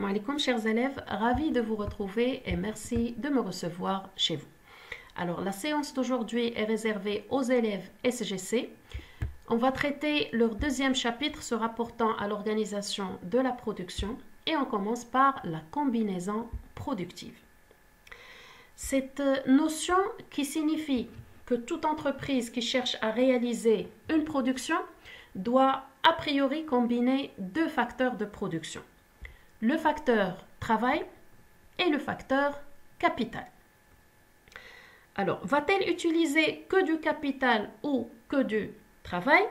Assalamu alaikum chers élèves, ravi de vous retrouver et merci de me recevoir chez vous. Alors la séance d'aujourd'hui est réservée aux élèves SGC. On va traiter leur deuxième chapitre se rapportant à l'organisation de la production et on commence par la combinaison productive. Cette notion qui signifie que toute entreprise qui cherche à réaliser une production doit a priori combiner deux facteurs de production. Le facteur travail et le facteur capital. Alors, va-t-elle utiliser que du capital ou que du travail?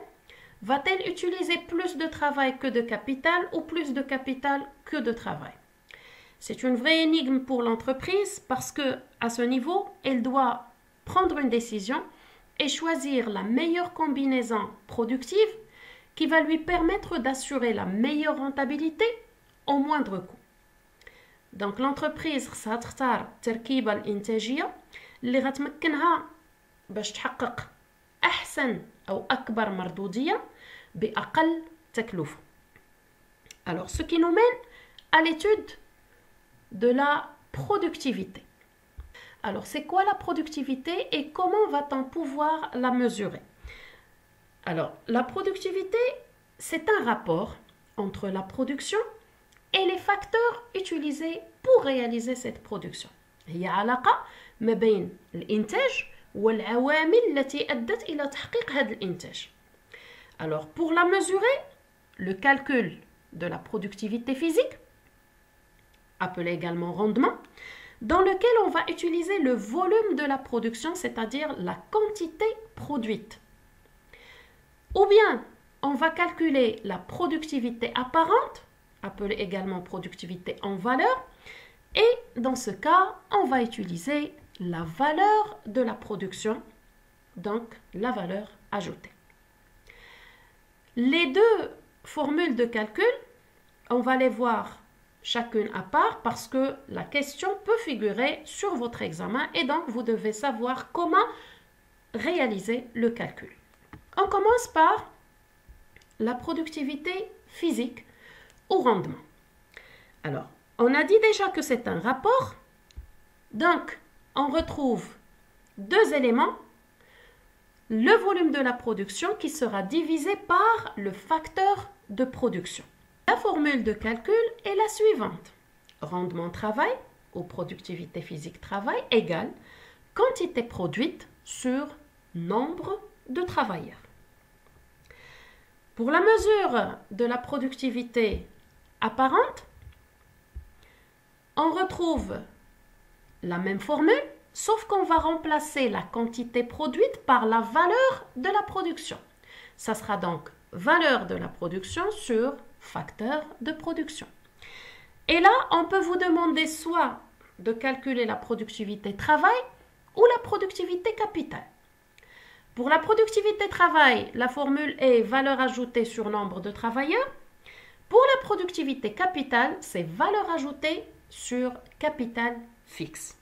Va-t-elle utiliser plus de travail que de capital ou plus de capital que de travail? C'est une vraie énigme pour l'entreprise parce que à ce niveau, elle doit prendre une décision et choisir la meilleure combinaison productive qui va lui permettre d'assurer la meilleure rentabilité au moindre coût. Donc l'entreprise خصها تختار التركيبة الإنتاجية اللي غتمكنها باش تحقق أحسن أو أكبر مردودية بأقل تكلفة. Alors ce qui nous mène à l'étude de la productivité. Alors c'est quoi la productivité et comment va-t-on pouvoir la mesurer? Alors la productivité, c'est un rapport entre la production et les facteurs utilisés pour réaliser cette production. هي علاقة ما بين الإنتاج والعوامل التي أدت إلى تحقيق هذا الإنتاج. Alors, pour la mesurer, le calcul de la productivité physique, appelé également rendement, dans lequel on va utiliser le volume de la production, c'est-à-dire la quantité produite. Ou bien, on va calculer la productivité apparente, appelée également productivité en valeur, et dans ce cas, on va utiliser la valeur de la production, donc la valeur ajoutée. Les deux formules de calcul, on va les voir chacune à part parce que la question peut figurer sur votre examen et donc vous devez savoir comment réaliser le calcul. On commence par la productivité physique ou rendement. Alors, on a dit déjà que c'est un rapport. Donc, on retrouve deux éléments. Le volume de la production qui sera divisé par le facteur de production. La formule de calcul est la suivante. Rendement travail ou productivité physique travail égale quantité produite sur nombre de travailleurs. Pour la mesure de la productivité apparente, on retrouve la même formule, sauf qu'on va remplacer la quantité produite par la valeur de la production. Ça sera donc valeur de la production sur facteur de production. Et là, on peut vous demander soit de calculer la productivité travail ou la productivité capitale. Pour la productivité travail, la formule est valeur ajoutée sur nombre de travailleurs. Pour la productivité capitale, c'est valeur ajoutée sur capital fixe.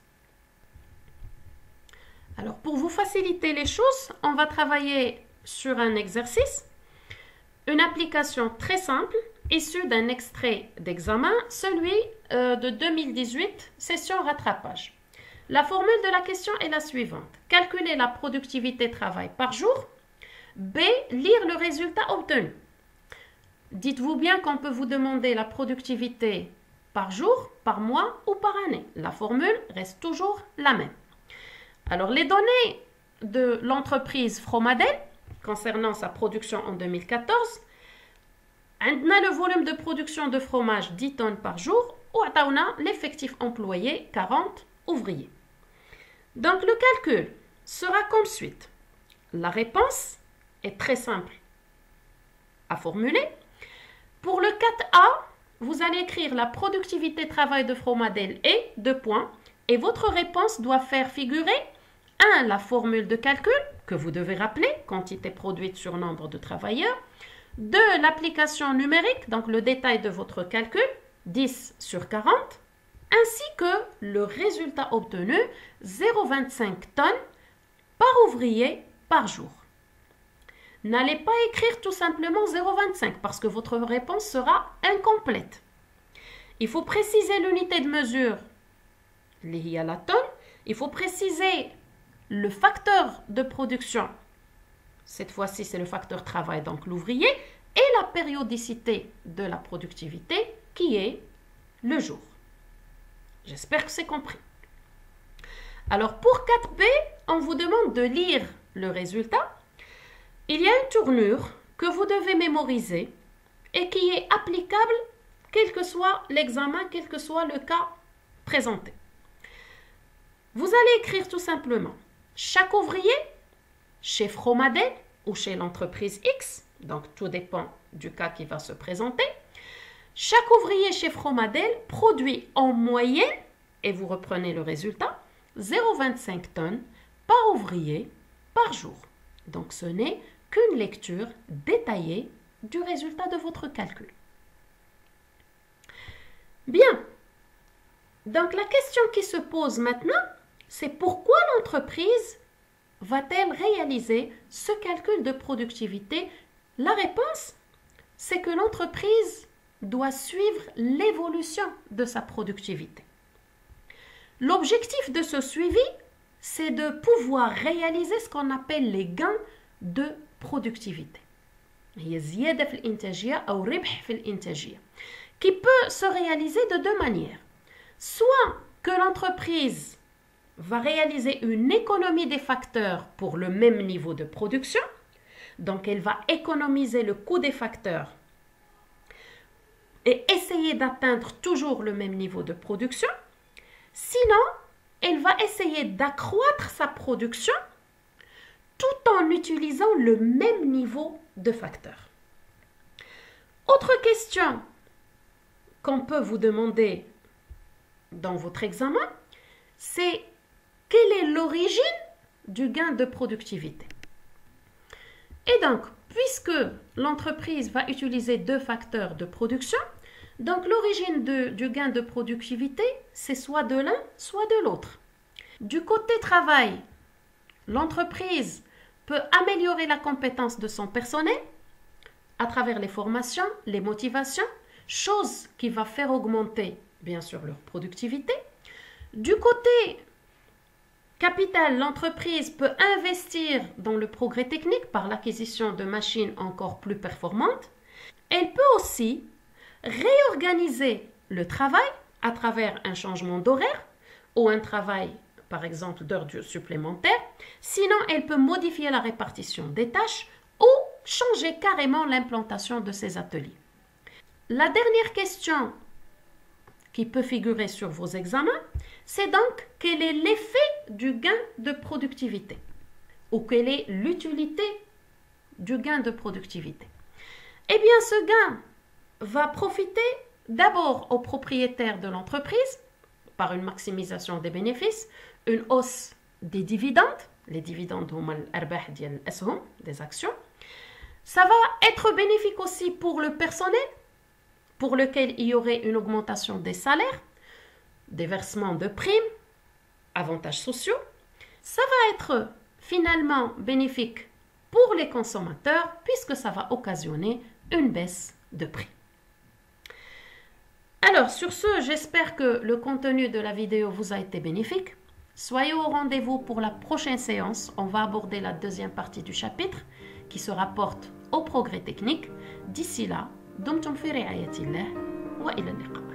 Alors, pour vous faciliter les choses, on va travailler sur un exercice, une application très simple, issue d'un extrait d'examen, celui de 2018, session rattrapage. La formule de la question est la suivante. Calculer la productivité travail par jour. B. Lire le résultat obtenu. Dites-vous bien qu'on peut vous demander la productivité par jour, par mois ou par année. La formule reste toujours la même. Alors, les données de l'entreprise Fromadel concernant sa production en 2014, on a le volume de production de fromage 10 tonnes par jour ou on a l'effectif employé 40 ouvriers. Donc, le calcul sera comme suite. La réponse est très simple à formuler. Pour le 4A, vous allez écrire la productivité travail de Fromadel et 2 points. Et votre réponse doit faire figurer 1. La formule de calcul que vous devez rappeler, quantité produite sur nombre de travailleurs. 2. L'application numérique, donc le détail de votre calcul, 10 sur 40. Ainsi que le résultat obtenu, 0,25 tonnes par ouvrier par jour. N'allez pas écrire tout simplement 0,25 parce que votre réponse sera incomplète. il faut préciser l'unité de mesure, il y a la tonne, il faut préciser le facteur de production, cette fois-ci c'est le facteur travail, donc l'ouvrier, et la périodicité de la productivité qui est le jour. J'espère que c'est compris. Alors pour 4B, on vous demande de lire le résultat. Il y a une tournure que vous devez mémoriser et qui est applicable quel que soit l'examen, quel que soit le cas présenté. Vous allez écrire tout simplement chaque ouvrier chez Fromadel ou chez l'entreprise X, donc tout dépend du cas qui va se présenter. Chaque ouvrier chez Fromadel produit en moyenne, et vous reprenez le résultat, 0,25 tonnes par ouvrier par jour. Donc ce n'est qu'une lecture détaillée du résultat de votre calcul. Bien, donc la question qui se pose maintenant, c'est pourquoi l'entreprise va-t-elle réaliser ce calcul de productivité? La réponse, c'est que l'entreprise doit suivre l'évolution de sa productivité. L'objectif de ce suivi, c'est de pouvoir réaliser ce qu'on appelle les gains de productivité. Qui peut se réaliser de deux manières. Soit que l'entreprise va réaliser une économie des facteurs pour le même niveau de production, donc elle va économiser le coût des facteurs et essayer d'atteindre toujours le même niveau de production. Sinon, elle va essayer d'accroître sa production tout en utilisant le même niveau de facteurs. Autre question qu'on peut vous demander dans votre examen, c'est quelle est l'origine du gain de productivité? Et donc, puisque l'entreprise va utiliser deux facteurs de production, donc l'origine du gain de productivité, c'est soit de l'un, soit de l'autre. Du côté travail, l'entreprise peut améliorer la compétence de son personnel à travers les formations, les motivations, chose qui va faire augmenter, bien sûr, leur productivité. Du côté capital, l'entreprise peut investir dans le progrès technique par l'acquisition de machines encore plus performantes. Elle peut aussi réorganiser le travail à travers un changement d'horaire ou un travail, par exemple, d'heures supplémentaires. Sinon, elle peut modifier la répartition des tâches ou changer carrément l'implantation de ses ateliers. La dernière question qui peut figurer sur vos examens, c'est donc quel est l'effet du gain de productivité ou quelle est l'utilité du gain de productivité. Eh bien, ce gain va profiter d'abord aux propriétaires de l'entreprise par une maximisation des bénéfices, une hausse des dividendes, les dividendes des actions. Ça va être bénéfique aussi pour le personnel, pour lequel il y aurait une augmentation des salaires, des versements de primes, avantages sociaux. Ça va être finalement bénéfique pour les consommateurs puisque ça va occasionner une baisse de prix. Alors, sur ce, j'espère que le contenu de la vidéo vous a été bénéfique. Soyez au rendez-vous pour la prochaine séance. On va aborder la deuxième partie du chapitre qui se rapporte au progrès technique. D'ici là, دمتم في رعاية الله وإلى اللقاء.